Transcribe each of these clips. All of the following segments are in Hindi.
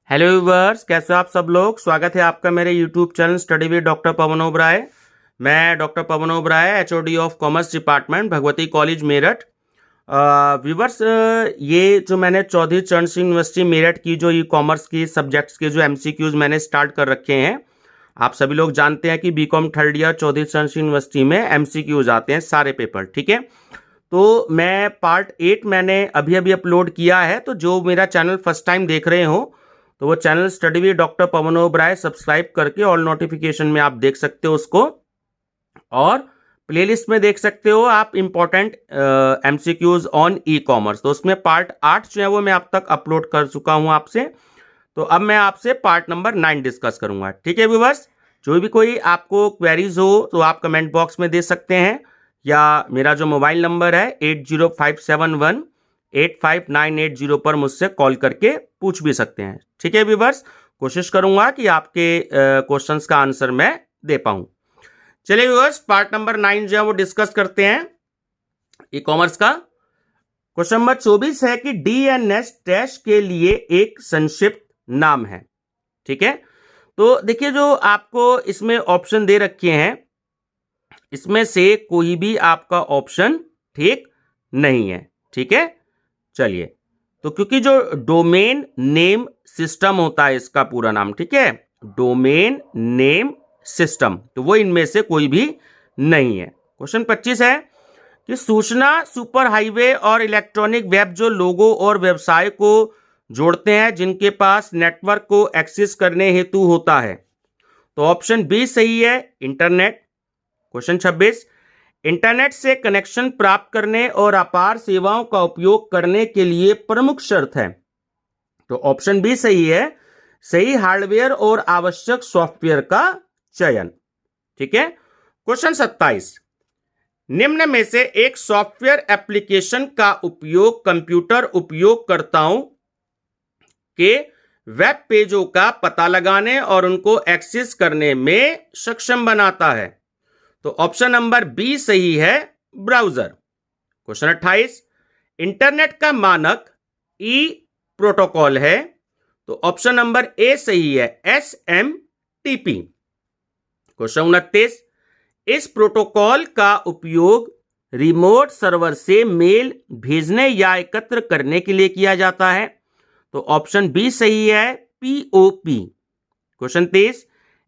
हेलो व्यूअर्स, कैसे हो आप सब लोग। स्वागत है आपका मेरे YouTube channel study with doctor Pavan Oberoi. मैं doctor Pavan Oberoi, HOD of commerce department, Bhagwati college Meerut. Viewers, ये जो मैंने चौधरी चरण सिंह यूनिवर्सिटी मेरठ की जो ई कॉमर्स की सब्जेक्ट्स के जो एमसीक्यूज मैंने स्टार्ट कर रखे हैं। आप सभी लोग जानते हैं कि बीकॉम थर्ड ईयर चौधरी चरण सिंह यूनिवर्सिटी में एमसीक्यूज आते हैं सारे पेपर, ठीक है। तो मैं पार्ट 8 मैंने अभी अभी अपलोड किया है। तो जो मेरा चैनल फर्स्ट टाइम देख रहे हो तो वो channel study with doctor Pavan Oberoi subscribe करके ऑल नोटिफिकेशन में आप देख सकते हो उसको, और प्लेलिस्ट में देख सकते हो आप important MCQs on e commerce. तो उसमें पार्ट 8 जो है वो मैं अब तक अपलोड कर चुका हूं आपसे। तो अब मैं आपसे पार्ट नंबर 9 डिस्कस करूंगा, ठीक है व्यूअर्स। जो भी कोई आपको क्वेरीज हो तो आप कमेंट बॉक्स में दे सकते हैं, या मेरा जो मोबाइल नंबर है 8057185980 पर मुझसे कॉल करके पूछ भी सकते हैं, ठीक है व्यूअर्स। कोशिश करूंगा कि आपके क्वेश्चंस का आंसर मैं दे पाऊं। चलिए व्यूअर्स, पार्ट नंबर 9 जो है वो डिस्कस करते हैं ई कॉमर्स का। क्वेश्चन नंबर 24 है कि डीएनएस डैश के लिए एक संक्षिप्त नाम है, ठीक है। तो देखिए, जो आपको इसमें ऑप्शन दे रखे हैं इसमें से कोई भी आपका ऑप्शन ठीक नहीं है, ठीक है। चलिए, तो क्योंकि जो डोमेन नेम सिस्टम होता है इसका पूरा नाम, ठीक है, डोमेन नेम सिस्टम, तो वो इनमें से कोई भी नहीं है। क्वेश्चन 25 है कि सूचना सुपर हाईवे और इलेक्ट्रॉनिक वेब जो लोगों और व्यवसाय को जोड़ते हैं जिनके पास नेटवर्क को एक्सेस करने हेतु होता है। तो ऑप्शन बी सही है, इंटरनेट। क्वेश्चन 26, इंटरनेट से कनेक्शन प्राप्त करने और अपार सेवाओं का उपयोग करने के लिए प्रमुख शर्त है। तो ऑप्शन बी सही है, सही हार्डवेयर और आवश्यक सॉफ्टवेयर का चयन, ठीक है। क्वेश्चन 27, निम्न में से एक सॉफ्टवेयर एप्लीकेशन का उपयोग कंप्यूटर उपयोगकर्ताओं के वेब पेजों का पता लगाने और उनको एक्सेस करने में सक्षम बनाता है। तो ऑप्शन नंबर बी सही है, ब्राउजर। क्वेश्चन 28, इंटरनेट का मानक ई प्रोटोकॉल है। तो ऑप्शन नंबर ए सही है, SMTP। क्वेश्चन 29, इस प्रोटोकॉल का उपयोग रिमोट सर्वर से मेल भेजने या एकत्र करने के लिए किया जाता है। तो ऑप्शन बी सही है, POP। क्वेश्चन 23,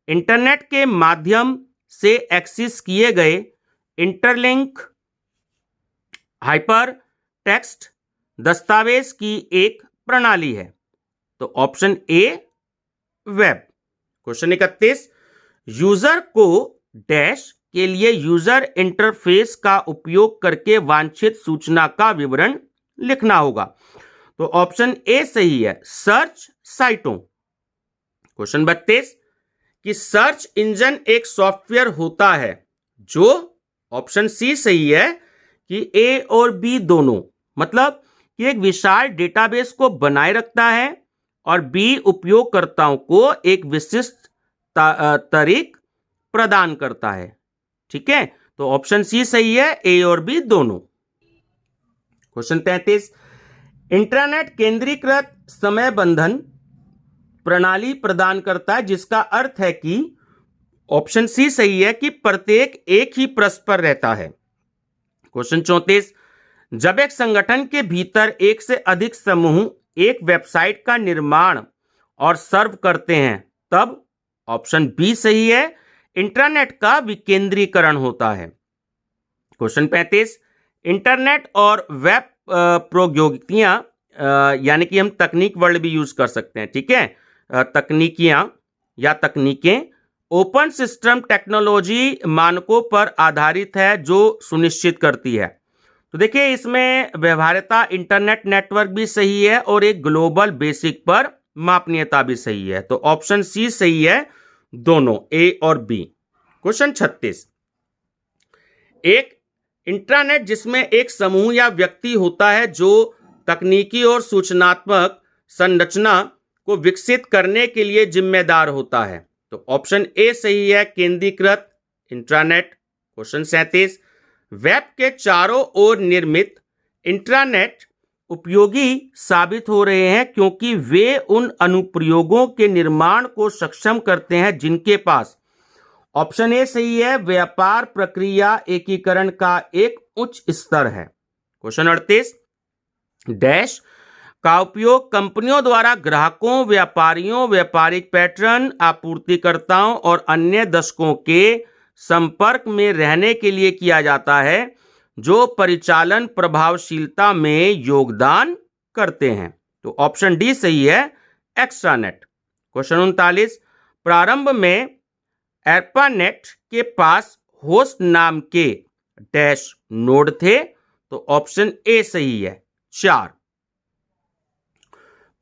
इंटरनेट के माध्यम से एक्सेस किए गए इंटरलिंक हाइपर टेक्स्ट दस्तावेज की एक प्रणाली है। तो option A, web. Question 31, user को डैश के लिए यूजर इंटरफेस का उपयोग करके वांछित सूचना का विवरण लिखना होगा। तो ऑप्शन ए सही है, सर्च साइटों। क्वेश्चन 32, कि सर्च इंजन एक सॉफ्टवेयर होता है जो, ऑप्शन सी सही है, कि ए और बी दोनों, मतलब कि एक विशाल डेटाबेस को बनाए रखता है और बी उपयोगकर्ताओं को एक विशिष्ट तरीक प्रदान करता है, ठीक है। तो ऑप्शन सी सही है, ए और बी दोनों। क्वेश्चन 33, इंटरनेट केंद्रीकृत समय बंधन प्रणाली प्रदान करता है जिसका अर्थ है कि, ऑप्शन सी सही है, कि प्रत्येक एक ही पृष्ठ पर रहता है। क्वेश्चन 34, जब एक संगठन के भीतर एक से अधिक समूह एक वेबसाइट का निर्माण और सर्व करते हैं तब, ऑप्शन बी सही है, इंटरनेट का विकेंद्रीकरण होता है। क्वेश्चन 35, इंटरनेट और वेब प्रौद्योगिकियां, यानी कि हम तकनीक वर्ड भी यूज कर सकते हैं, ठीक है, तकनीकियां या तकनीकें ओपन सिस्टम टेक्नोलॉजी मानकों पर आधारित है जो सुनिश्चित करती है। तो देखिए, इसमें व्यवहार्यता इंटरनेट नेटवर्क भी सही है और एक ग्लोबल बेसिक पर मापनीयता भी सही है। तो ऑप्शन सी सही है, दोनों, ए और बी। क्वेश्चन 36, एक इंट्रानेट जिसमें एक समूह या व्यक्ति होता है जो तकनीकी और सूचनात्मक संरचना को विकसित करने के लिए जिम्मेदार होता है। तो ऑप्शन ए सही है, केंद्रीकृत इंट्रानेट। क्वेश्चन 37, वेब के चारों ओर निर्मित इंट्रानेट उपयोगी साबित हो रहे हैं क्योंकि वे उन अनुप्रयोगों के निर्माण को सक्षम करते हैं जिनके पास, ऑप्शन ए सही है, व्यापार प्रक्रिया एकीकरण का एक उच्च स्तर है। क्वेश्चन 38, डैश का उपयोग कंपनियों द्वारा ग्राहकों, व्यापारियों, व्यापारिक पैटर्न, आपूर्तिकर्ताओं और अन्य दर्शकों के संपर्क में रहने के लिए किया जाता है जो परिचालन प्रभावशीलता में योगदान करते हैं। तो ऑप्शन डी सही है, एक्स्ट्रानेट। क्वेश्चन 39, प्रारंभ में एर्पानेट के पास होस्ट नाम के डैश नोड थे। तो ऑप्शन ए सही है, 4।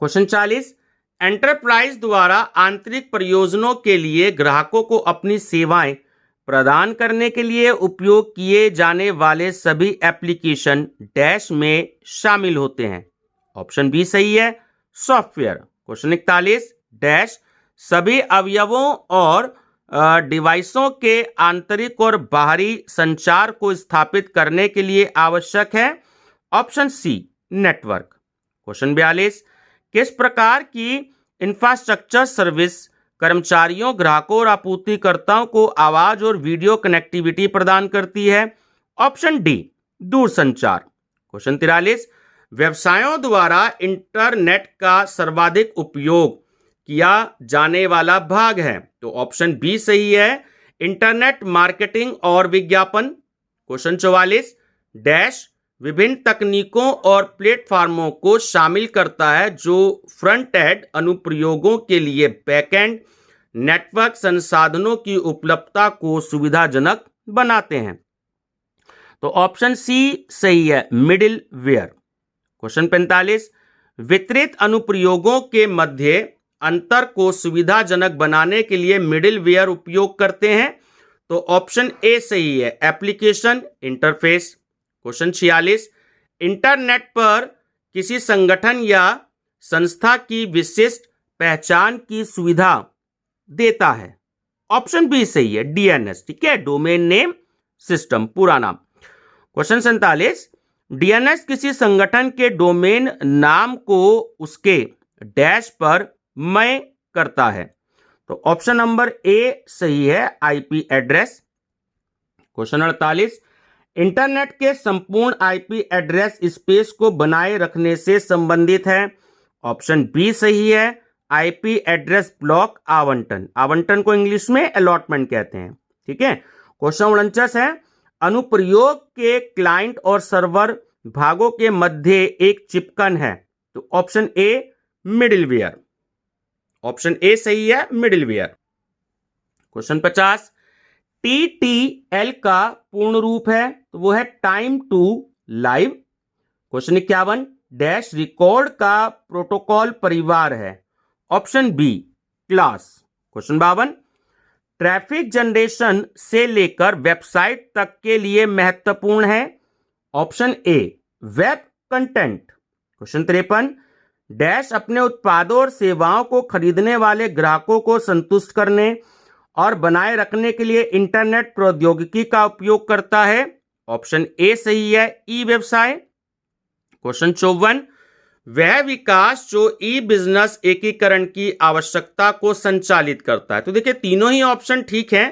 क्वेश्चन 40, एंटरप्राइज द्वारा आंतरिक प्रयोजनों के लिए ग्राहकों को अपनी सेवाएं प्रदान करने के लिए उपयोग किए जाने वाले सभी एप्लीकेशन डैश में शामिल होते हैं। ऑप्शन बी सही है, सॉफ्टवेयर। क्वेश्चन 41, डैश सभी अवयवों और डिवाइसों के आंतरिक और बाहरी संचार को स्थापित करने के लिए आवश्यक है। Option C, network. क्वेश्चन 42, किस प्रकार की इंफ्रास्ट्रक्चर सर्विस कर्मचारियों, ग्राहकों और आपूर्तिकर्ताओं को आवाज और वीडियो कनेक्टिविटी प्रदान करती है? ऑप्शन डी, दूरसंचार। क्वेश्चन 43, व्यवसायों द्वारा इंटरनेट का सर्वाधिक उपयोग किया जाने वाला भाग है। तो ऑप्शन बी सही है, इंटरनेट मार्केटिंग और विज्ञापन। क्वेश्चन 44, डैश विभिन्न तकनीकों और प्लेटफॉर्मों को शामिल करता है जो फ्रंट एंड अनुप्रयोगों के लिए बैकएंड नेटवर्क संसाधनों की उपलब्धता को सुविधाजनक बनाते हैं। तो ऑप्शन सी सही है, मिडिल वेयर। क्वेश्चन 45, वितरित अनुप्रयोगों के मध्य अंतर को सुविधाजनक बनाने के लिए मिडिल वेयर उपयोग करते हैं। तो ऑप्शन ए सही है, एप्लीकेशन इंटरफेस। क्वेश्चन 46, इंटरनेट पर किसी संगठन या संस्था की विशिष्ट पहचान की सुविधा देता है। ऑप्शन बी सही है, डीएनएस। ठीक है, डोमेन नेम सिस्टम, पूरा नाम। क्वेश्चन 47, डीएनएस किसी संगठन के डोमेन नाम को उसके डैश पर मय करता है। तो ऑप्शन नंबर ए सही है, आईपी एड्रेस। क्वेश्चन 48, इंटरनेट के संपूर्ण आईपी एड्रेस स्पेस को बनाए रखने से संबंधित है। ऑप्शन बी सही है, आईपी एड्रेस ब्लॉक आवंटन। आवंटन को इंग्लिश में अलॉटमेंट कहते हैं। ठीक है। क्वेश्चन 49 है, अनुप्रयोग के क्लाइंट और सर्वर भागों के मध्य एक चिपकन है। तो option A, middleware. Option A सही है, मिडिलवेयर। क्वेश्चन 50, TTL का पूर्ण रूप है, तो वो है time to live. Question 51, dash record का प्रोटोकॉल परिवार है। Option B, class. Question 52, traffic generation से लेकर वेबसाइट तक के लिए महत्वपूर्ण है। Option A, web content. Question 53, dash अपने उत्पादों और सेवाओं को खरीदने वाले ग्राहकों को संतुष्ट करने और बनाए रखने के लिए इंटरनेट प्रौद्योगिकी का उपयोग करता है। ऑप्शन ए सही है, ई व्यवसाय। क्वेश्चन 54, वह विकास जो ई बिजनेस एकीकरण की आवश्यकता को संचालित करता है। तो देखिए तीनों ही ऑप्शन ठीक हैं,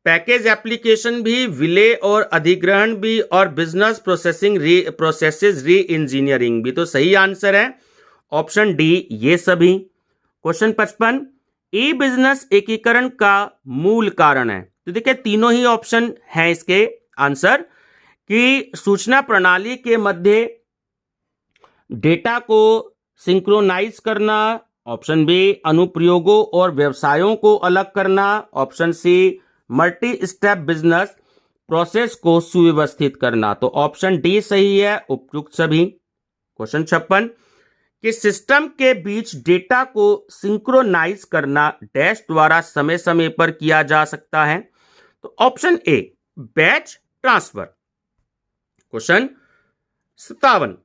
पैकेज एप्लीकेशन भी, विलय और अधिग्रहण भी, और बिजनेस प्रोसेसेस री इंजीनियरिंग भी। तो सही आंसर है ऑप्शन डी, ये सभी। क्वेश्चन 55, ई बिजनेस एकीकरण का मूल कारण है। तो देखिए तीनों ही ऑप्शन हैं इसके आंसर, कि सूचना प्रणाली के मध्य डेटा को सिंक्रोनाइज करना। ऑप्शन बी, अनुप्रयोगों और व्यवसायों को अलग करना। Option C, multi step business process को सुव्यवस्थित करना। तो ऑप्शन डी सही है, उपयुक्त सभी। क्वेश्चन 56, कि सिस्टम के बीच डेटा को सिंक्रोनाइज करना डैश द्वारा समय समय पर किया जा सकता है। तो option A, batch transfer. Question 57,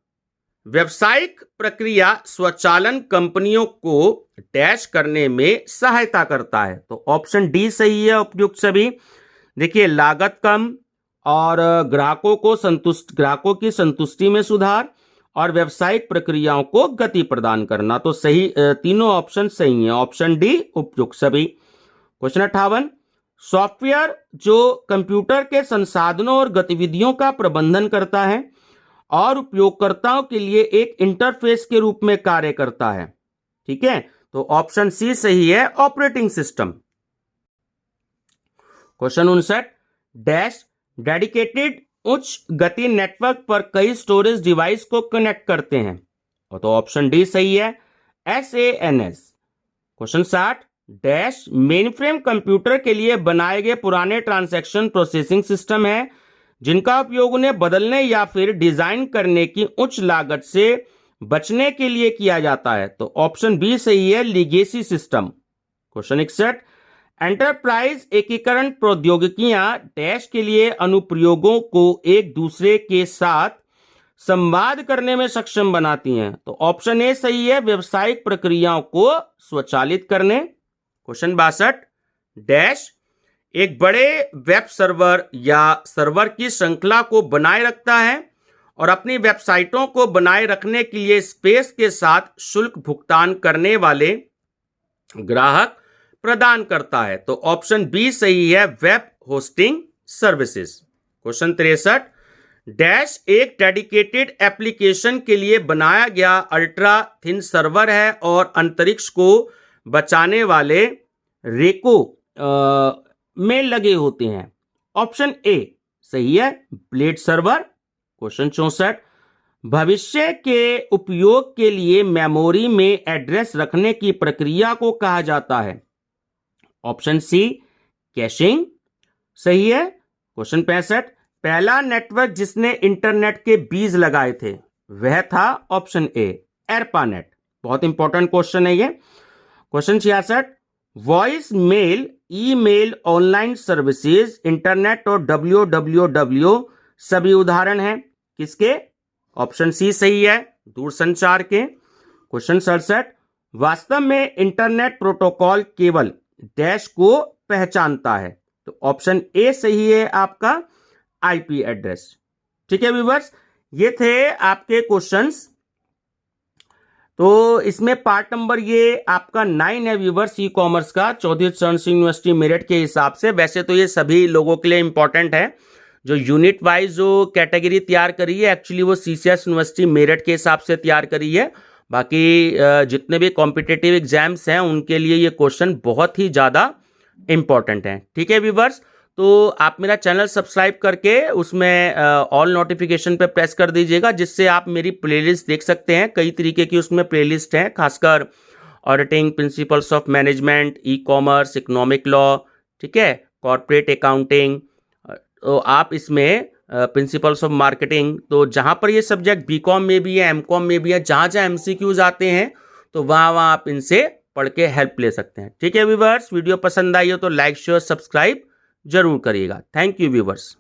व्यावसायिक प्रक्रिया स्वचालन कंपनियों को डैश करने में सहायता करता है। तो ऑप्शन डी सही है, उपयुक्त सभी। देखिए लागत कम और ग्राहकों की संतुष्टि में सुधार और व्यावसायिक प्रक्रियाओं को गति प्रदान करना। तो सही तीनों ऑप्शन सही हैं, ऑप्शन डी उपयुक्त सभी। क्वेश्चन 58, सॉफ्टवेयर जो कंप्यूटर के संसाधनों और गतिविधियों का प्रबंधन करता है और उपयोगकर्ताओं के लिए एक इंटरफेस के रूप में कार्य करता है। ठीक है, तो ऑप्शन सी सही है, operating system. Question 59, dash dedicated उच्च गति नेटवर्क पर कई स्टोरेज डिवाइस को कनेक्ट करते हैं, और तो ऑप्शन डी सही है, SANS। Question 60, dash mainframe computer के लिए बनाए गए पुराने ट्रांजैक्शन प्रोसेसिंग सिस्टम है जिनका उपयोग उन्हें बदलने या फिर डिजाइन करने की उच्च लागत से बचने के लिए किया जाता है। तो ऑप्शन बी सही है, लीगेसी सिस्टम। क्वेश्चन 61, एंटरप्राइज एकीकरण प्रौद्योगिकियां डैश के लिए अनुप्रयोगों को एक दूसरे के साथ संवाद करने में सक्षम बनाती हैं। तो ऑप्शन ए सही है, व्यवसायिक प्रक्रियाओं को स्वचालित करने। क्वेश्चन 62, डैश एक बड़े वेब सर्वर या सर्वर की श्रृंखला को बनाए रखता है और अपनी वेबसाइटों को बनाए रखने के लिए स्पेस के साथ शुल्क भुगतान करने वाले ग्राहक प्रदान करता है। तो ऑप्शन बी सही है, web hosting services. Question 63, dash एक डेडिकेटेड एप्लीकेशन के लिए बनाया गया अल्ट्रा थिन सर्वर है और अंतरिक्ष को बचाने वाले रेको में लगे होते हैं। ऑप्शन ए सही है, ब्लेड सर्वर। क्वेश्चन 64, भविष्य के उपयोग के लिए मेमोरी में एड्रेस रखने की प्रक्रिया को कहा जाता है। ऑप्शन सी, कैशिंग सही है। क्वेश्चन 65, पहला नेटवर्क जिसने इंटरनेट के बीज लगाए थे वह था, ऑप्शन ए, एरपानेट। बहुत इंपॉर्टेंट क्वेश्चन है ये। Question 66, voice mail, email, online services, internet और www सभी उदाहरण हैं किसके? ऑप्शन सी सही है, दूरसंचार के। क्वेश्चन 67, वास्तव में इंटरनेट प्रोटोकॉल केवल डैश को पहचानता है। तो ऑप्शन ए सही है आपका, IP एड्रेस। ठीक है व्यूअर्स, ये थे आपके क्वेश्चंस। तो इसमें पार्ट नंबर ये आपका 9 है व्यूअर्स, ई कॉमर्स का, चौधरी चरण सिंह यूनिवर्सिटी मेरठ के हिसाब से। वैसे तो ये सभी लोगों के लिए इंपॉर्टेंट है। जो यूनिट वाइज जो कैटेगरी तैयार करी है एक्चुअली वो CCS यूनिवर्सिटी मेरठ के हिसाब से तैयार करी है। बाकी जितने भी कॉम्पिटिटिव एग्जाम्स हैं उनके लिए ये क्वेश्चन बहुत ही ज़्यादा इंपॉर्टेंट है। ठीक है व्यूअर्स, तो आप मेरा चैनल सब्सक्राइब करके उसमें ऑल नोटिफिकेशन पे प्रेस कर दीजिएगा, जिससे आप मेरी प्लेलिस्ट देख सकते हैं। कई तरीके की उसमें प्लेलिस्ट है, खासकर auditing, principles of management, e commerce, economic law, ठीक है, कॉर्पोरेट अकाउंटिंग। तो आप इसमें प्रिंसिपल्स ऑफ मार्केटिंग, तो जहाँ पर ये सब्जेक्ट BCom में भी है, MCom में भी है, जहाँ जहाँ MCQs आते हैं तो वहाँ आप इनसे पढ़ के हेल्प ले सकते हैं। ठीक है व्यूअर्स, वीडियो पसंद आई हो तो लाइक, शेयर, सब्सक्राइब जरूर करिएगा। Thank you viewers.